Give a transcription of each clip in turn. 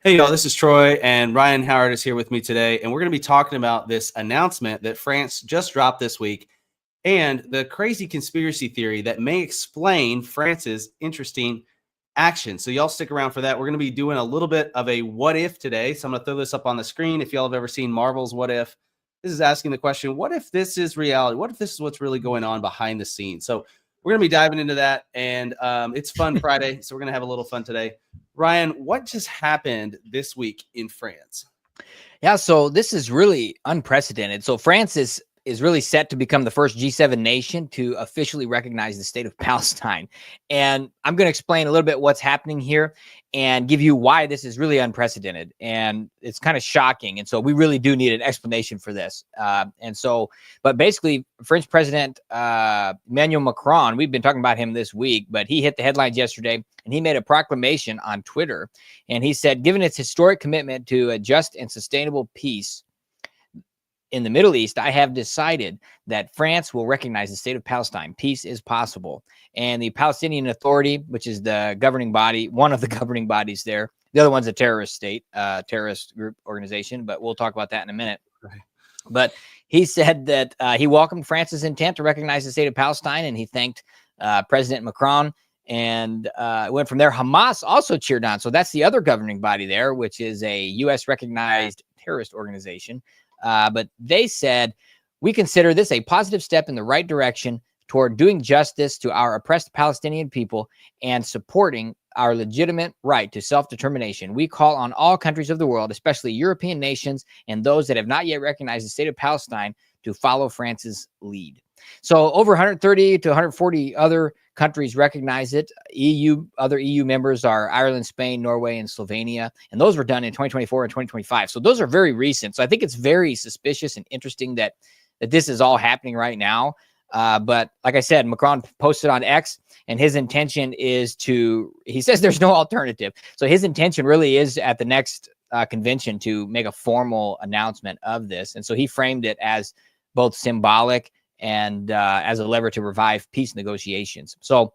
Hey, y'all, this is Troy, and Ryan Howard is here with me today, and we're going to be talking about this announcement that France just dropped this week and the crazy conspiracy theory that may explain France's interesting action. So y'all stick around for that. We're going to be doing a little bit of a what if today. So I'm going to throw this up on the screen. If y'all have ever seen Marvel's What If, this is asking the question, what if this is reality? What if this is what's really going on behind the scenes? So we're going to be diving into that, and it's Fun Friday, so we're going to have a little fun today. Ryan, what just happened this week in France? Yeah, so this is really unprecedented. So France is really set to become the first G7 nation to officially recognize the state of Palestine. And I'm going to explain a little bit what's happening here and give you why this is really unprecedented. And it's kind of shocking. And so we really do need an explanation for this. But basically, French President Emmanuel Macron, we've been talking about him this week, but he hit the headlines yesterday and he made a proclamation on Twitter. And he said, given its historic commitment to a just and sustainable peace in the Middle East, I have decided that France will recognize the state of Palestine. Peace is possible. And the Palestinian Authority, which is the governing body, one of the governing bodies there, the other one's a terrorist state, terrorist group organization, but we'll talk about that in a minute. Right. But he said that he welcomed France's intent to recognize the state of Palestine, and he thanked President Macron. And went from there. Hamas also cheered on. So that's the other governing body there, which is a U.S. recognized terrorist organization. But they said, we consider this a positive step in the right direction toward doing justice to our oppressed Palestinian people and supporting our legitimate right to self-determination. We call on all countries of the world, especially European nations and those that have not yet recognized the state of Palestine, to follow France's lead. So over 130 to 140 other countries recognize it. Other EU members are Ireland, Spain, Norway, and Slovenia. And those were done in 2024 and 2025. So those are very recent. So I think it's very suspicious and interesting that this is all happening right now. But like I said, Macron posted on X, and his intention is he says there's no alternative. So his intention really is at the next convention to make a formal announcement of this. And so he framed it as both symbolic and as a lever to revive peace negotiations. So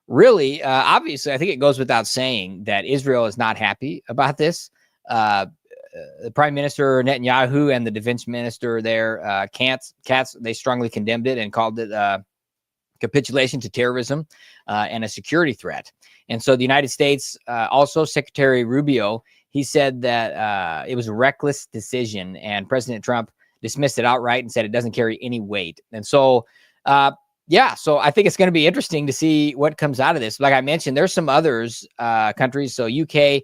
really, obviously, I think it goes without saying that Israel is not happy about this. The Prime Minister Netanyahu and the Defense Minister there, Katz, they strongly condemned it and called it capitulation to terrorism and a security threat. And so the United States, also Secretary Rubio, he said that it was a reckless decision, and President Trump dismissed it outright and said it doesn't carry any weight. And so, so I think it's going to be interesting to see what comes out of this. Like I mentioned, there's some others, countries. So UK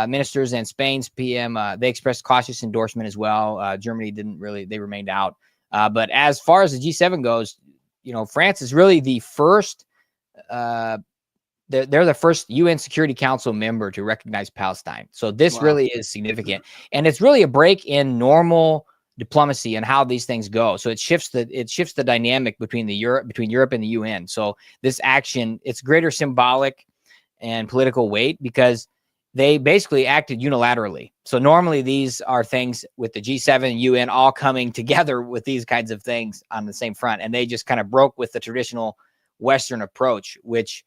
ministers and Spain's PM, they expressed cautious endorsement as well. Germany didn't really, they remained out. But as far as the G7 goes, France is really the first, they're the first UN Security Council member to recognize Palestine. So this really is significant. And it's really a break in normal diplomacy and how these things go. So it shifts the dynamic between Europe and the UN. So this action, it's greater symbolic and political weight because they basically acted unilaterally. So normally these are things with the G7, UN all coming together with these kinds of things on the same front. And they just kind of broke with the traditional Western approach, which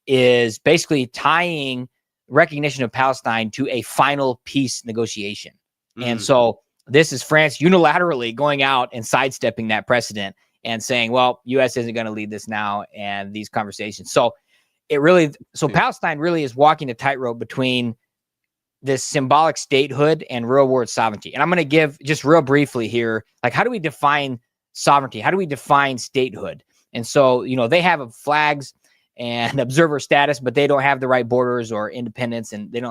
is basically tying recognition of Palestine to a final peace negotiation. And so this is France unilaterally going out and sidestepping that precedent and saying, well, U.S. isn't going to lead this now and these conversations. So Palestine really is walking a tightrope between this symbolic statehood and real world sovereignty. And I'm going to give just real briefly here, like, how do we define sovereignty? How do we define statehood? And so, they have flags and observer status, but they don't have the right borders or independence, and they're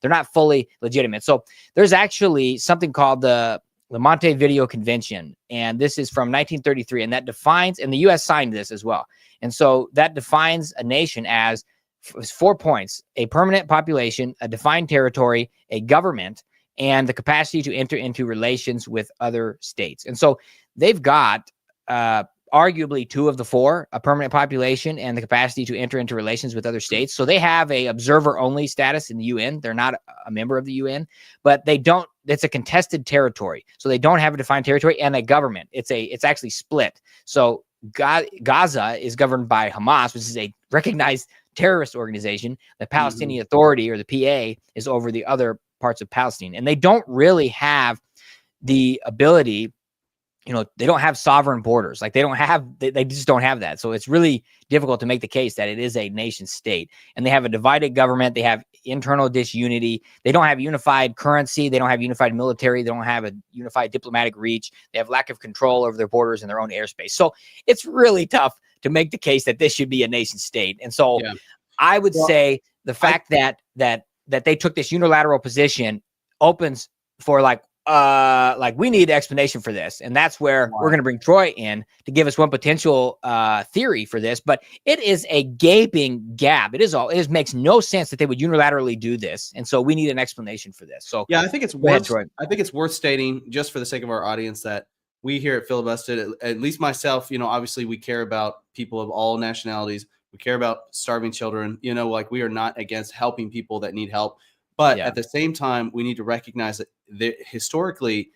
not fully legitimate. So there's actually something called the Montevideo Convention, and this is from 1933, and that defines, and the U.S. signed this as well. And so that defines a nation as 4 points: a permanent population, a defined territory, a government, and the capacity to enter into relations with other states. And so they've got arguably 2 of the 4, a permanent population and the capacity to enter into relations with other states. So they have a observer-only status in the UN. They're not a member of the UN, but it's a contested territory. So they don't have a defined territory and a government. It's actually split. So Gaza is governed by Hamas, which is a recognized terrorist organization. The Palestinian Authority, or the PA, is over the other parts of Palestine. And they don't really have the ability, they don't have sovereign borders. Like they just don't have that. So it's really difficult to make the case that it is a nation state. And they have a divided government. They have internal disunity. They don't have unified currency. They don't have unified military. They don't have a unified diplomatic reach. They have lack of control over their borders and their own airspace. So it's really tough to make the case that this should be a nation state. And so I would say the fact that they took this unilateral position opens for like we need explanation for this. And that's where we're going to bring Troy in to give us one potential theory for this. But it is a gaping gap. It makes no sense that they would unilaterally do this. And so we need an explanation for this. So I think it's worth stating, just for the sake of our audience, that we here at Filibusted, at least myself, obviously we care about people of all nationalities. We care about starving children, like we are not against helping people that need help. But at the same time, we need to recognize that historically,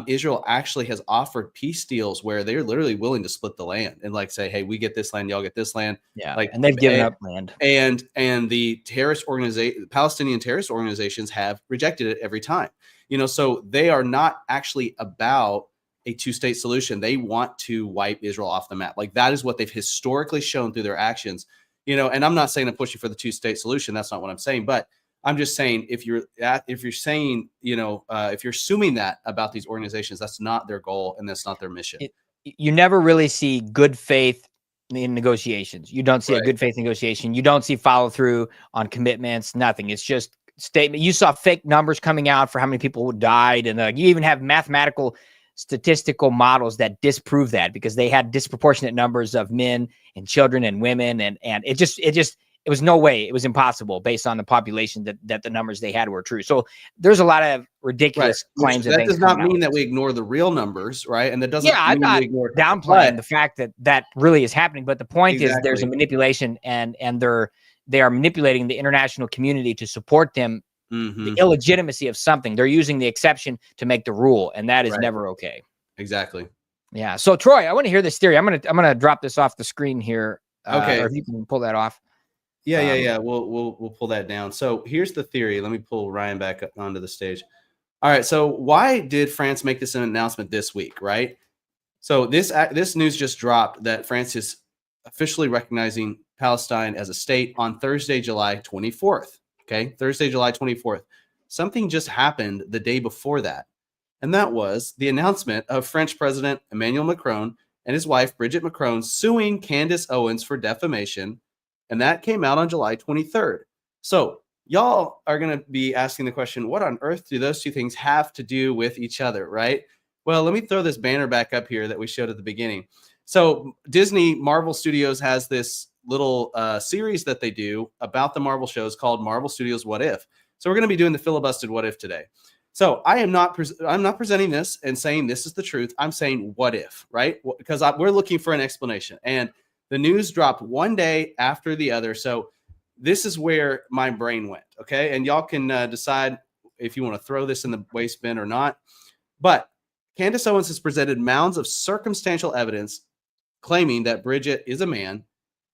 Israel actually has offered peace deals where they're literally willing to split the land and like say, hey, we get this land, y'all get this land. And they've given up land. And the Palestinian terrorist organizations have rejected it every time. So they are not actually about a two-state solution. They want to wipe Israel off the map. Like that is what they've historically shown through their actions. And I'm not saying I'm pushing for the two-state solution. That's not what I'm saying. But I'm just saying, if you're saying, if you're assuming that about these organizations, that's not their goal and that's not their mission. You never really see good faith in negotiations. You don't see a good faith negotiation. You don't see follow through on commitments. Nothing. It's just statement. You saw fake numbers coming out for how many people died, and you even have mathematical statistical models that disprove that because they had disproportionate numbers of men and children and women, and it was no way. It was impossible based on the population that the numbers they had were true. So there's a lot of ridiculous claims. That does not mean that we ignore the real numbers, right? And that doesn't mean I'm not we ignore downplaying the fact that really is happening. But the point is there's a manipulation and they are manipulating the international community to support them, the illegitimacy of something. They're using the exception to make the rule, and that is never okay. Exactly. Yeah. So Troy, I want to hear this theory. I'm gonna drop this off the screen here. Okay. Or if you can pull that off. Yeah. We'll pull that down. So here's the theory. Let me pull Ryan back up onto the stage. All right. So why did France make this announcement this week? Right. So this news just dropped that France is officially recognizing Palestine as a state on Thursday, July 24th. Okay. Thursday, July 24th. Something just happened the day before that. And that was the announcement of French President Emmanuel Macron and his wife, Brigitte Macron, suing Candace Owens for defamation. And that came out on July 23rd. So y'all are going to be asking the question, what on earth do those two things have to do with each other, right? Well, let me throw this banner back up here that we showed at the beginning. So Disney Marvel Studios has this little series that they do about the Marvel shows called Marvel Studios What If. So we're going to be doing the Filibusted What If today. So I'm not presenting this and saying this is the truth. I'm saying what if, right? Because we're looking for an explanation. And the news dropped one day after the other. So this is where my brain went, okay? And y'all can decide if you want to throw this in the waste bin or not. But Candace Owens has presented mounds of circumstantial evidence claiming that Bridget is a man,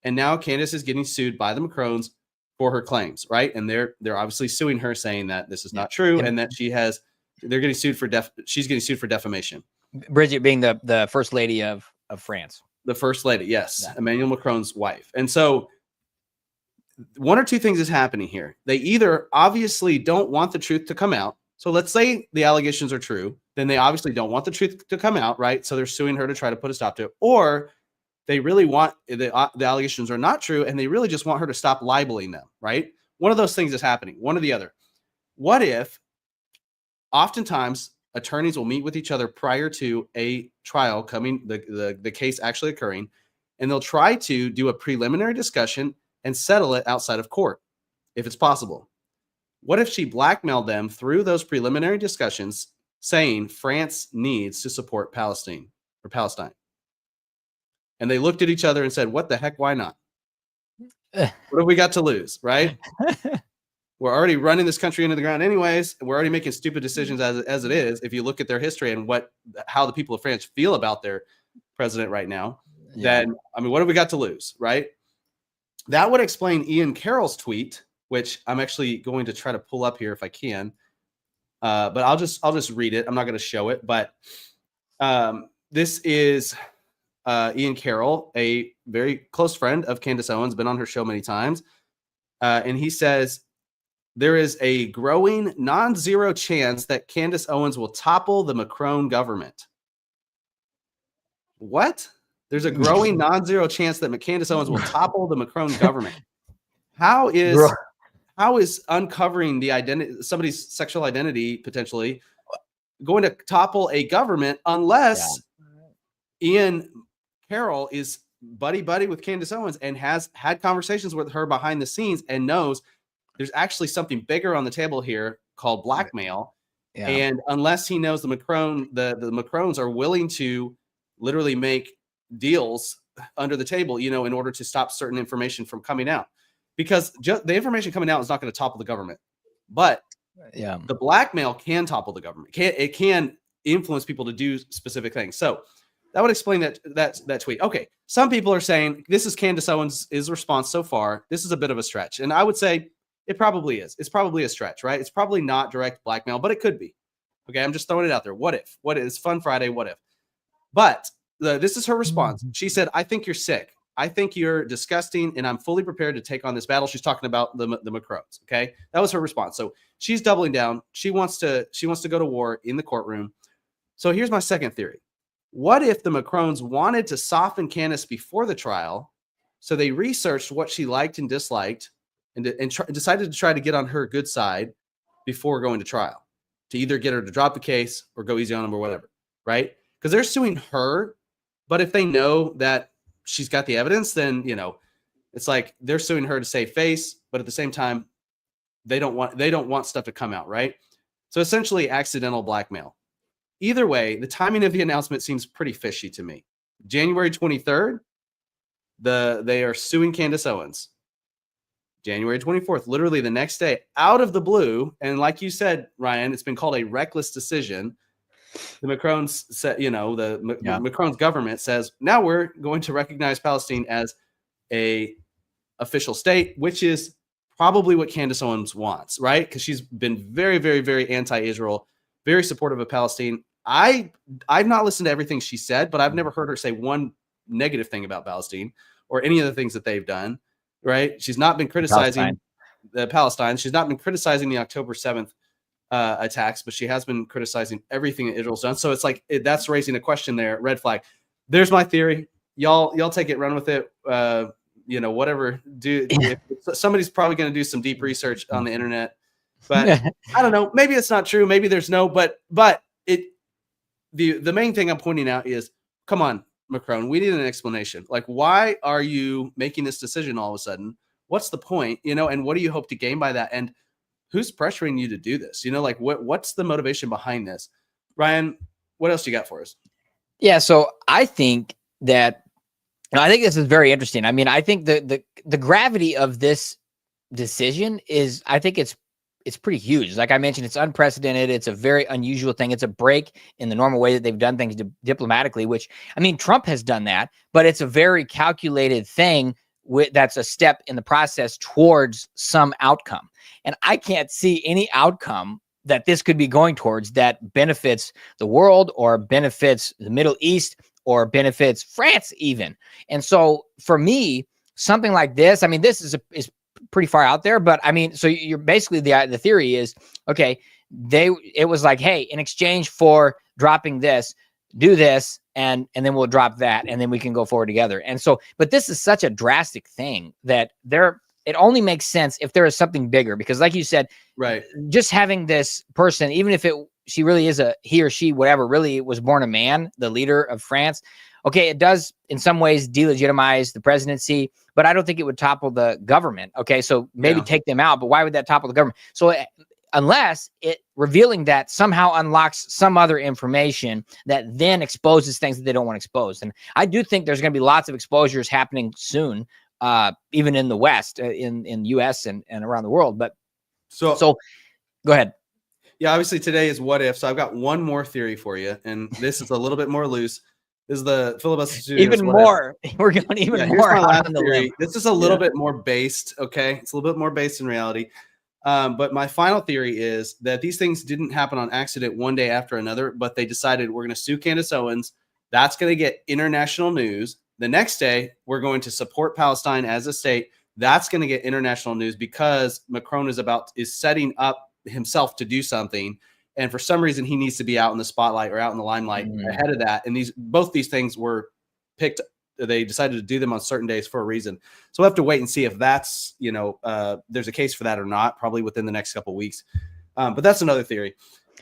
and now Candace is getting sued by the Macrons for her claims, right? And they're obviously suing her, saying that this is not true, and that they're getting sued for she's getting sued for defamation. Bridget being the first lady of France. The first lady, yes, Emmanuel Macron's wife. And so one or two things is happening here. They either obviously don't want the truth to come out. So let's say the allegations are true, then they obviously don't want the truth to come out, right? So they're suing her to try to put a stop to it. Or they really want the allegations are not true, and they really just want her to stop libeling them, right? One of those things is happening, one or the other. What if oftentimes attorneys will meet with each other prior to a trial coming, the case actually occurring, and they'll try to do a preliminary discussion and settle it outside of court, if it's possible. What if she blackmailed them through those preliminary discussions, saying France needs to support Palestine? And they looked at each other and said, what the heck, why not? What have we got to lose, right? We're already running this country into the ground anyways. We're already making stupid decisions as it is. If you look at their history and how the people of France feel about their president right now, then, I mean, what have we got to lose, right? That would explain Ian Carroll's tweet, which I'm actually going to try to pull up here if I can. But I'll just read it. I'm not going to show it, but this is Ian Carroll, a very close friend of Candace Owens, been on her show many times. And he says, there is a growing non-zero chance that Candace Owens will topple the Macron government. What? There's a growing non-zero chance that Candace Owens will topple the Macron government. How is uncovering the identity, somebody's sexual identity potentially going to topple a government unless Ian Carroll is buddy with Candace Owens and has had conversations with her behind the scenes and knows there's actually something bigger on the table here called blackmail. Yeah. And unless he knows the Macrons are willing to literally make deals under the table, in order to stop certain information from coming out, because the information coming out is not going to topple the government, but the blackmail can topple the government. It can influence people to do specific things. So that would explain that tweet. Okay. Some people are saying this is Candace Owens' response so far. This is a bit of a stretch. And I would say it probably is. It's probably a stretch, right? It's probably not direct blackmail, but it could be. Okay. I'm just throwing it out there. What if? What is Fun Friday? What if? But this is her response. She said, I think you're sick. I think you're disgusting, and I'm fully prepared to take on this battle. She's talking about the Macrons. Okay. That was her response. So she's doubling down. She wants to go to war in the courtroom. So here's my second theory. What if the Macrons wanted to soften Candace before the trial? So they researched what she liked and disliked and decided to try to get on her good side before going to trial, to either get her to drop the case or go easy on them or whatever, right? Because they're suing her. But if they know that she's got the evidence, then, it's like they're suing her to save face. But at the same time, they don't want stuff to come out, right? So essentially accidental blackmail. Either way, the timing of the announcement seems pretty fishy to me. January 23rd, they are suing Candace Owens. January 24th, literally the next day, out of the blue, and like you said, Ryan, it's been called a reckless decision. The Macrons said, the Macron's government says, now we're going to recognize Palestine as a official state, which is probably what Candace Owens wants, right? Because she's been very, very, very anti-Israel, very supportive of Palestine. I've not listened to everything she said, but I've never heard her say one negative thing about Palestine or any of the things that they've done, right? She's not been criticizing Palestine. She's not been criticizing the October 7th attacks, but she has been criticizing everything that Israel's done. So it's like that's raising a question there. Red flag. There's my theory. Y'all take it, run with it. Whatever. Somebody's probably going to do some deep research on the internet, but I don't know. Maybe it's not true. Maybe there's no. But the main thing I'm pointing out is, come on, Macron. We need an explanation. Like, why are you making this decision all of a sudden? What's the point? And what do you hope to gain by that? And who's pressuring you to do this? What's the motivation behind this? Ryan, what else you got for us? Yeah, so I think this is very interesting. I mean, I think the gravity of this decision is, I think it's pretty huge. Like I mentioned, it's unprecedented. It's a very unusual thing. It's a break in the normal way that they've done things diplomatically, which, I mean, Trump has done that, but it's a very calculated thing that's a step in the process towards some outcome. And I can't see any outcome that this could be going towards that benefits the world or benefits the Middle East or benefits France even. And so for me, something like this, I mean, this is pretty far out there, but I mean, so you're basically, the theory is, okay, it was like, hey, in exchange for dropping this, do this, and then we'll drop that, and then we can go forward together. And so, but this is such a drastic thing that it only makes sense if there is something bigger, because like you said, right, just having this person, even if she really is he or she, whatever, really was born a man, the leader of France. Okay, it does in some ways delegitimize the presidency, but I don't think it would topple the government. Okay, so maybe take them out, but why would that topple the government? So unless revealing that somehow unlocks some other information that then exposes things that they don't want exposed. And I do think there's going to be lots of exposures happening soon, even in the West, in US and around the world. But so go ahead. Yeah, obviously today is what if. So I've got one more theory for you, and this is a little bit more loose. This is the Filibusted. Even more. We're going even more. My last theory. This is a little bit more based. Okay, it's a little bit more based in reality. But my final theory is that these things didn't happen on accident one day after another, but they decided we're going to sue Candace Owens. That's going to get international news. The next day, we're going to support Palestine as a state. That's going to get international news because Macron is setting up himself to do something. And for some reason, he needs to be out in the spotlight or out in the limelight ahead of that. And both these things were picked. They decided to do them on certain days for a reason. So we'll have to wait and see if that's, there's a case for that or not, probably within the next couple of weeks. But that's another theory.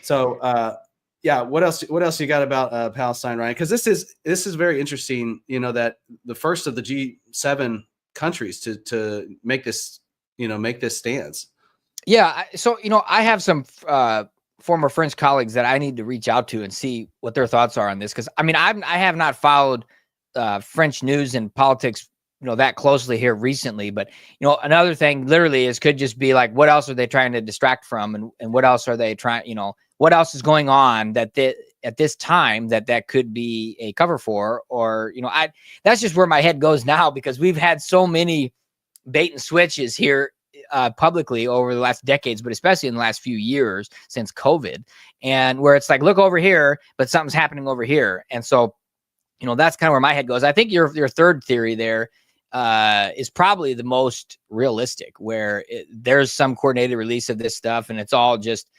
So, yeah, what else you got about Palestine, Ryan? Because this is very interesting, that the first of the G7 countries to make this stance. Yeah. So, I have some former French colleagues that I need to reach out to and see what their thoughts are on this. Because I have not followed French news and politics, that closely here recently. But, another thing literally could just be like, what else are they trying to distract from? And what else are they trying, what else is going on that at this time that could be a cover for, or, that's just where my head goes now, because we've had so many bait and switches here publicly over the last decades, but especially in the last few years since COVID, and where it's like, look over here, but something's happening over here. And so, that's kind of where my head goes. I think your third theory there is probably the most realistic, where there's some coordinated release of this stuff, and it's all just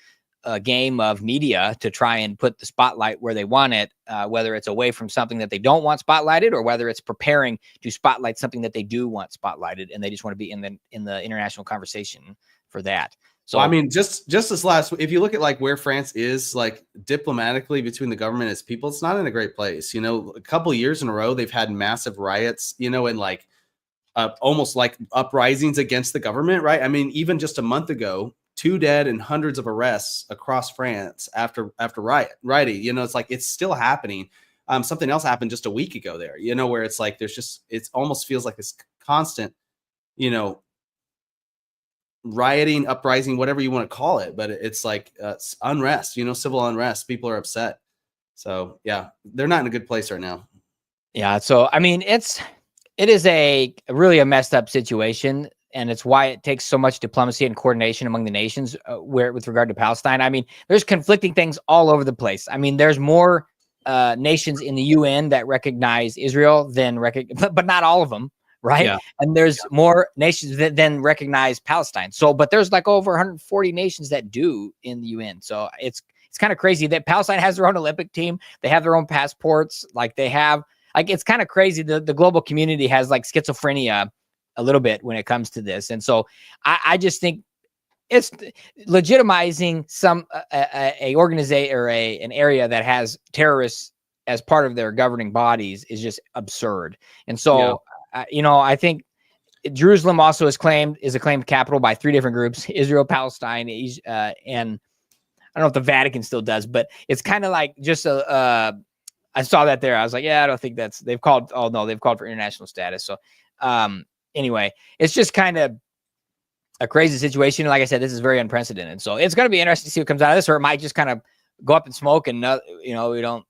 a game of media to try and put the spotlight where they want it, whether it's away from something that they don't want spotlighted, or whether it's preparing to spotlight something that they do want spotlighted, and they just want to be in the international conversation for that. So, well, I mean, just this last, if you look at like where France is like diplomatically between the government and its people, it's not in a great place. A couple of years in a row, they've had massive riots, and like almost like uprisings against the government, right? I mean, even just a month ago, 2 dead and hundreds of arrests across France after rioting. It's like it's still happening. Something else happened just a week ago there, where it's like it almost feels like this constant, rioting, uprising, whatever you want to call it, but it's like unrest, civil unrest. People are upset. So yeah, they're not in a good place right now. Yeah. So I mean, it is really a messed up situation, and it's why it takes so much diplomacy and coordination among the nations with regard to Palestine. I mean, there's conflicting things all over the place. I mean, there's more nations in the UN that recognize Israel but not all of them. Right. Yeah. And there's more nations that then recognize Palestine. So, but there's like over 140 nations that do in the UN. So it's kind of crazy that Palestine has their own Olympic team. They have their own passports. Like it's kind of crazy. The global community has like schizophrenia a little bit when it comes to this. And so I just think it's legitimizing some a organization or an area that has terrorists as part of their governing bodies is just absurd. And so, I think Jerusalem also is a claimed capital by 3 different groups: Israel, Palestine, and I don't know if the Vatican still does, but it's kind of like just I saw that there. I was like, yeah, I don't think they've called for international status. So anyway, it's just kind of a crazy situation. Like I said, this is very unprecedented. So it's going to be interesting to see what comes out of this, or it might just kind of go up in smoke and nothing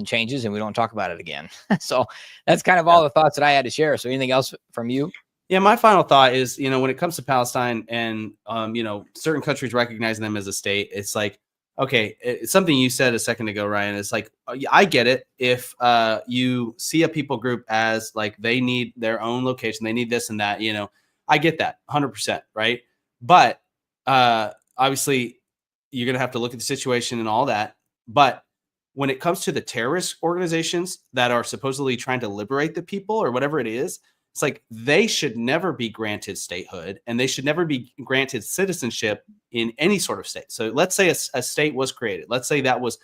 changes and we don't talk about it again. So that's kind of all the thoughts that I had to share. So anything else from you? Yeah, my final thought is, when it comes to Palestine and, certain countries recognizing them as a state, it's like, okay, it's something you said a second ago, Ryan. It's like, I get it. If you see a people group as like they need their own location, they need this and that, I get that 100%. Right. But obviously, you're going to have to look at the situation and all that. But when it comes to the terrorist organizations that are supposedly trying to liberate the people or whatever it is, it's like they should never be granted statehood, and they should never be granted citizenship in any sort of state. So let's say a state was created. Let's say that was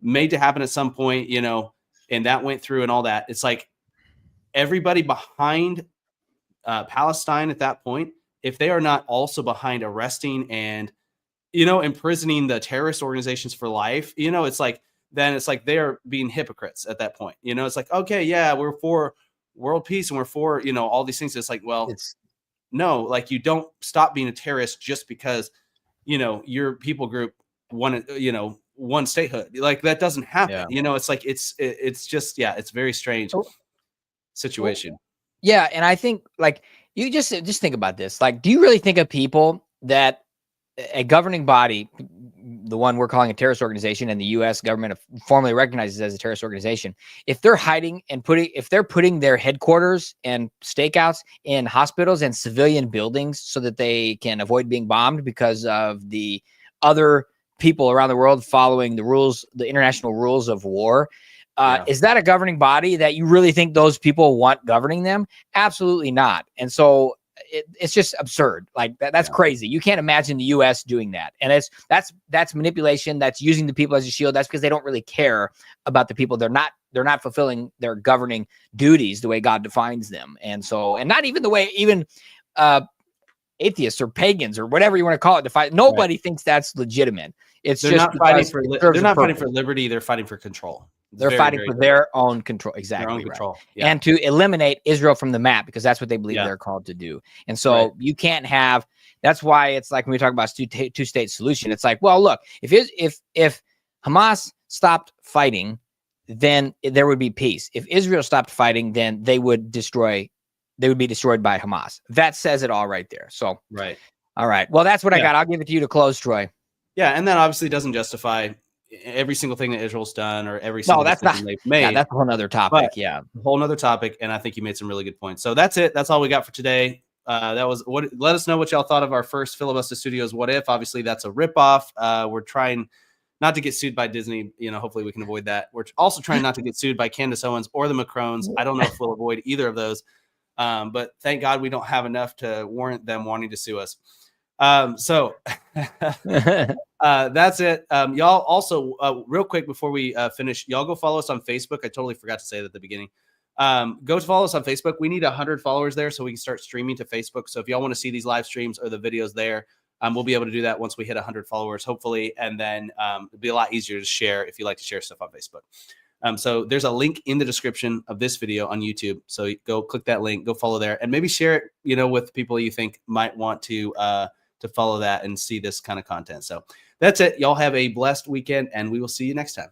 made to happen at some point, and that went through and all that. It's like everybody behind Palestine at that point, if they are not also behind arresting and imprisoning the terrorist organizations for life, it's like they are being hypocrites at that point. It's like, okay, yeah, we're for world peace and we're for, all these things. It's like, well, no, like you don't stop being a terrorist just because, your people group wanted, one statehood. Like that doesn't happen. Yeah. It's like, it's just, it's very strange situation. Yeah. And I think like, you just think about this. Like, do you really think of people that a governing body, the one we're calling a terrorist organization, and the U.S. government formally recognizes as a terrorist organization, if they're hiding and putting their headquarters and stakeouts in hospitals and civilian buildings so that they can avoid being bombed because of the other people around the world following the rules, the international rules of war, is that a governing body that you really think those people want governing them? Absolutely not. And so it's just absurd. Like that's crazy. You can't imagine the U.S. doing that. And that's manipulation. That's using the people as a shield. That's because they don't really care about the people. They're not fulfilling their governing duties the way God defines them. And so, and not even the way even atheists or pagans or whatever you want to call it define. Nobody thinks that's legitimate. They're not fighting for liberty. They're fighting for control. They're fighting for their own control. Exactly. Their own control. Right. Yeah. And to eliminate Israel from the map, because that's what they believe they're called to do. And so you can't have, that's why it's like when we talk about two-state solution, it's like, well, look, if Hamas stopped fighting, then there would be peace. If Israel stopped fighting, then they would be destroyed by Hamas. That says it all right there. So, all right. Well, that's what I got. I'll give it to you to close, Troy. Yeah. And that obviously doesn't justify every single thing that Israel's done or every single decision they've made. Yeah, that's a whole nother topic. A whole nother topic. And I think you made some really good points. So that's it. That's all we got for today. That was what. Let us know what y'all thought of our first Filibusted Studios What If. Obviously, that's a ripoff. We're trying not to get sued by Disney. Hopefully we can avoid that. We're also trying not to get sued by Candace Owens or the Macrons. I don't know if we'll avoid either of those. But thank God we don't have enough to warrant them wanting to sue us. So that's it. Y'all also, real quick before we finish, y'all go follow us on Facebook. I totally forgot to say that at the beginning. Go follow us on Facebook. We need 100 followers there so we can start streaming to Facebook. So if y'all want to see these live streams or the videos there, we'll be able to do that once we hit 100 followers, hopefully. And then it'll be a lot easier to share if you like to share stuff on Facebook. So there's a link in the description of this video on YouTube. So go click that link, go follow there, and maybe share it, with people you think might want to follow that and see this kind of content. So that's it. Y'all have a blessed weekend, and we will see you next time.